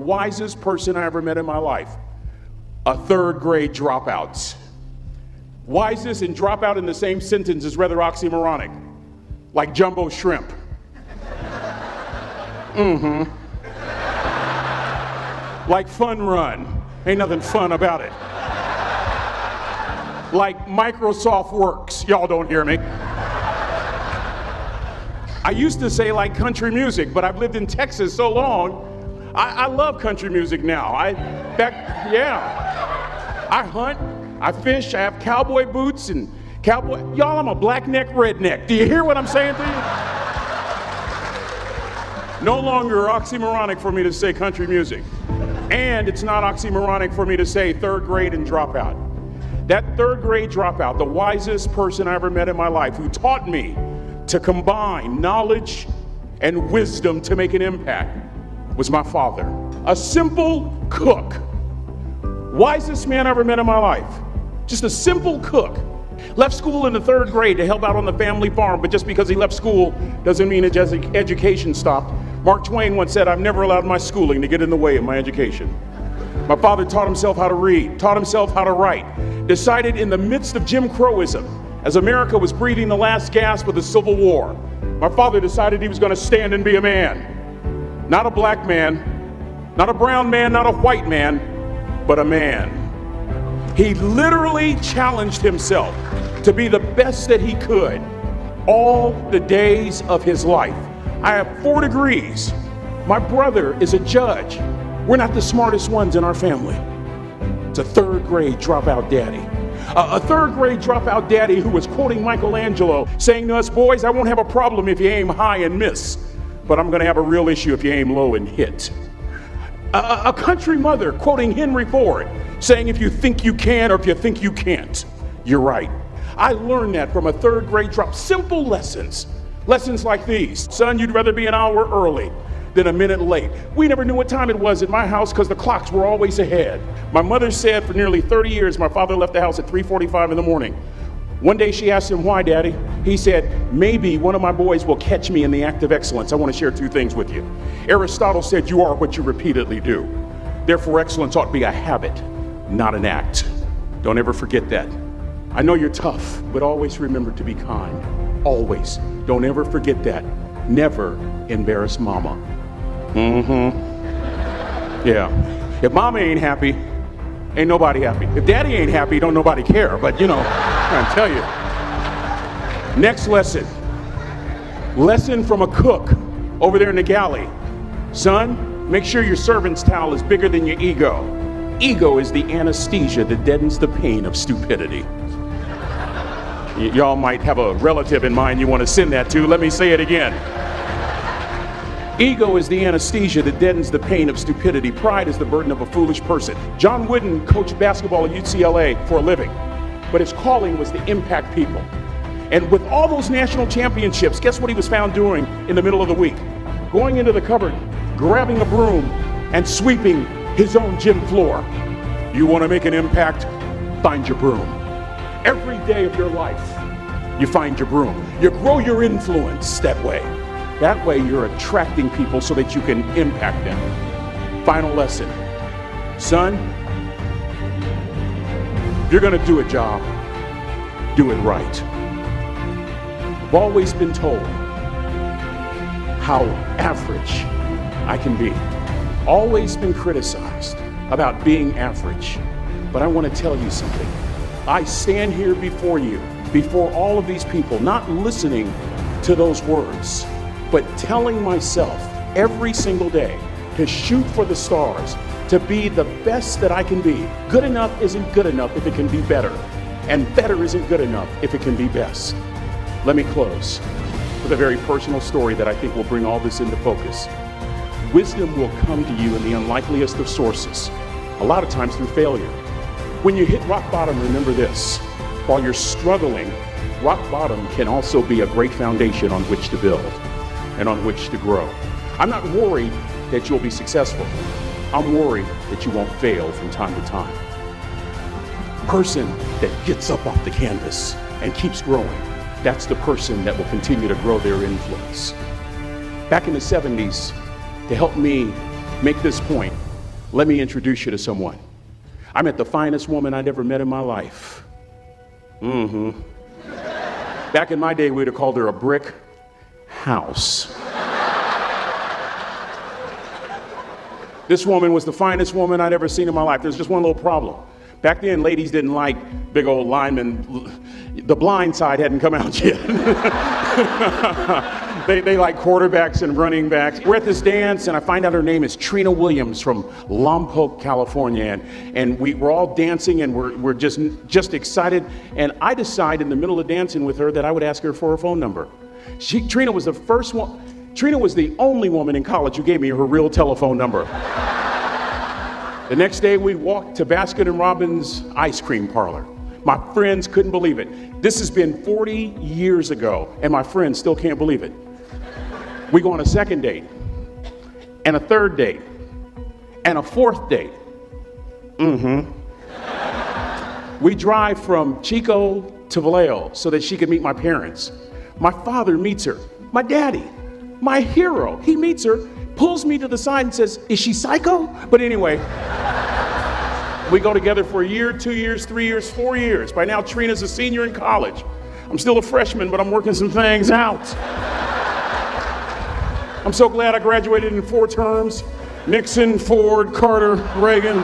wisest person I ever met in my life, a third grade dropout. Wisest and dropout in the same sentence is rather oxymoronic, like jumbo shrimp. Like fun run, ain't nothing fun about it. Like Microsoft Works, y'all don't hear me. I used to say like country music, but I've lived in Texas so long, I love country music now. I hunt, I fish, I have cowboy boots and cowboy, y'all, I'm a black neck redneck. Do you hear what I'm saying to you? No longer oxymoronic for me to say country music. And it's not oxymoronic for me to say third grade and dropout. That third grade dropout, the wisest person I ever met in my life, who taught me to combine knowledge and wisdom to make an impact, was my father. A simple cook. Wisest man I ever met in my life. Just a simple cook. Left school in the third grade to help out on the family farm, but just because he left school doesn't mean his education stopped. Mark Twain once said, "I've never allowed my schooling to get in the way of my education." My father taught himself how to read, taught himself how to write, decided in the midst of Jim Crowism, as America was breathing the last gasp of the Civil War, my father decided he was going to stand and be a man. Not a black man, not a brown man, not a white man, but a man. He literally challenged himself to be the best that he could all the days of his life. I have 4 degrees. My brother is a judge. We're not the smartest ones in our family. It's a third grade dropout daddy. A third grade dropout daddy who was quoting Michelangelo, saying to us, "Boys, I won't have a problem if you aim high and miss, but I'm gonna have a real issue if you aim low and hit." A country mother quoting Henry Ford, saying, "If you think you can or if you think you can't, you're right." I learned that from a third grade drop. Simple lessons. Lessons like these. Son, you'd rather be an hour early than a minute late. We never knew what time it was at my house because the clocks were always ahead. My mother said for nearly 30 years, my father left the house at 3:45 in the morning. One day she asked him, "Why, Daddy?" He said, "Maybe one of my boys will catch me in the act of excellence." I want to share 2 things with you. Aristotle said, "You are what you repeatedly do." Therefore, excellence ought to be a habit, not an act. Don't ever forget that. I know you're tough, but always remember to be kind. Always. Don't ever forget that. Never embarrass mama. Yeah. If mama ain't happy, ain't nobody happy. If daddy ain't happy, don't nobody care. But you know, I'm trying to tell you. Next lesson. Lesson from a cook over there in the galley. Son, make sure your servant's towel is bigger than your ego. Ego is the anesthesia that deadens the pain of stupidity. Y'all might have a relative in mind you want to send that to. Let me say it again. Ego is the anesthesia that deadens the pain of stupidity. Pride is the burden of a foolish person. John Wooden coached basketball at UCLA for a living, but his calling was to impact people. And with all those national championships, guess what he was found doing in the middle of the week? Going into the cupboard, grabbing a broom, and sweeping his own gym floor. You want to make an impact? Find your broom. Every day of your life, you find your broom. You grow your influence that way. That way you're attracting people so that you can impact them. Final lesson. Son, if you're going to do a job, do it right. I've always been told how average I can be. Always been criticized about being average. But I want to tell you something. I stand here before you, before all of these people, not listening to those words, but telling myself every single day to shoot for the stars, to be the best that I can be. Good enough isn't good enough if it can be better, and better isn't good enough if it can be best. Let me close with a very personal story that I think will bring all this into focus. Wisdom will come to you in the unlikeliest of sources, a lot of times through failure. When you hit rock bottom, remember this. While you're struggling, rock bottom can also be a great foundation on which to build and on which to grow. I'm not worried that you'll be successful. I'm worried that you won't fail from time to time. The person that gets up off the canvas and keeps growing, that's the person that will continue to grow their influence. Back in the 70s, to help me make this point, Let me introduce you to someone. I met the finest woman I'd ever met in my life. Back in my day, we'd have called her a brick house. This woman was the finest woman I'd ever seen in my life. There's just one little problem. Back then, ladies didn't like big old linemen. The blind side hadn't come out yet. They like quarterbacks and running backs. We're at this dance, and I find out her name is Trina Williams from Lompoc, California. And we're all dancing, and we're just excited. And I decide in the middle of dancing with her that I would ask her for her phone number. Trina was the first one. Trina was the only woman in college who gave me her real telephone number. The next day, we walked to Baskin & Robbins ice cream parlor. My friends couldn't believe it. This has been 40 years ago, and my friends still can't believe it. We go on a second date, and a third date, and a fourth date. We drive from Chico to Vallejo so that she could meet my parents. My father meets her, my daddy. My hero, he meets her, pulls me to the side and says, "Is she psycho?" But anyway, we go together for a year, 2 years, 3 years, 4 years. By now, Trina's a senior in college. I'm still a freshman, but I'm working some things out. I'm so glad I graduated in 4 terms. Nixon, Ford, Carter, Reagan.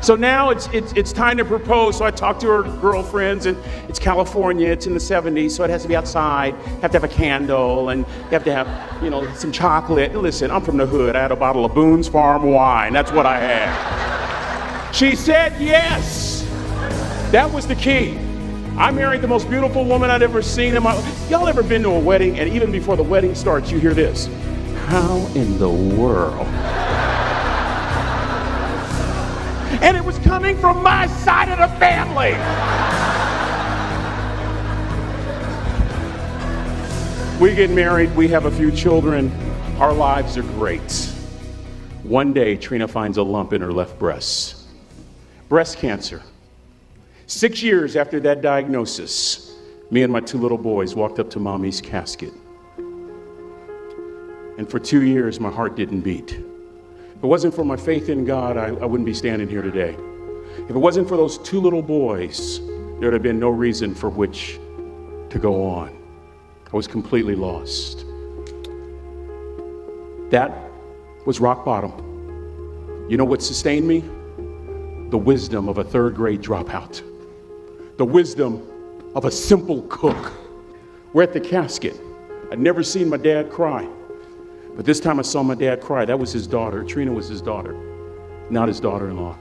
So now it's time to propose. So I talk to her girlfriends, and it's California, it's in the 70s, so it has to be outside. You have to have a candle, and you have to have, some chocolate. Listen, I'm from the hood. I had a bottle of Boone's Farm wine. That's what I had. She said yes. That was the key. I married the most beautiful woman I'd ever seen in my life. Y'all ever been to a wedding, and even before the wedding starts, you hear this? How in the world? And it was coming from my side of the family. We get married, we have a few children, our lives are great. One day, Trina finds a lump in her left breast. Breast cancer. 6 years after that diagnosis, me and my 2 little boys walked up to Mommy's casket. And for 2 years, my heart didn't beat. If it wasn't for my faith in God, I wouldn't be standing here today. If it wasn't for those 2 little boys, there would have been no reason for which to go on. I was completely lost. That was rock bottom. You know what sustained me? The wisdom of a 3rd grade dropout. The wisdom of a simple cook. We're at the casket. I'd never seen my dad cry. But this time I saw my dad cry. That was his daughter. Trina was his daughter, not his daughter-in-law.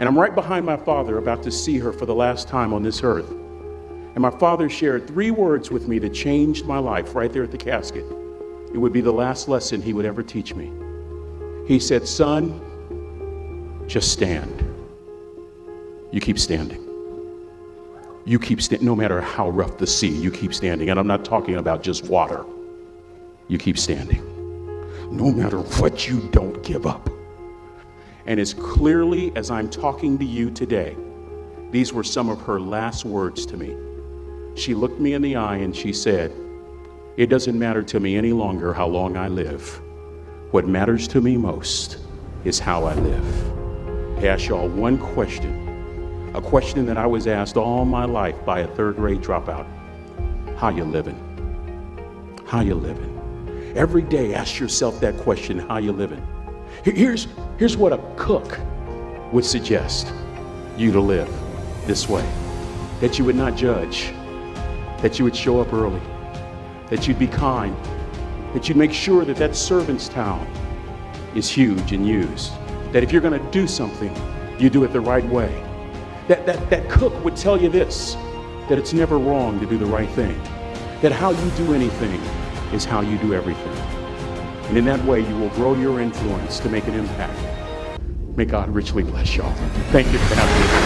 And I'm right behind my father, about to see her for the last time on this earth. And my father shared 3 words with me that changed my life right there at the casket. It would be the last lesson he would ever teach me. He said, "Son, just stand. You keep standing. You keep standing, no matter how rough the sea, you keep standing." And I'm not talking about just water. You keep standing. No matter what, you don't give up. And as clearly as I'm talking to you today, these were some of her last words to me. She looked me in the eye and she said, "It doesn't matter to me any longer how long I live. What matters to me most is how I live." I ask y'all one question, a question that I was asked all my life by a 3rd grade dropout. How you living? How you living? Every day, ask yourself that question, how you living? Here's what a cook would suggest you to live this way. That you would not judge, that you would show up early, that you'd be kind, that you'd make sure that servant's towel is huge and used, that if you're gonna do something, you do it the right way. That cook would tell you this, that it's never wrong to do the right thing, that how you do anything is how you do everything. And in that way, you will grow your influence to make an impact. May God richly bless y'all. Thank you for having me.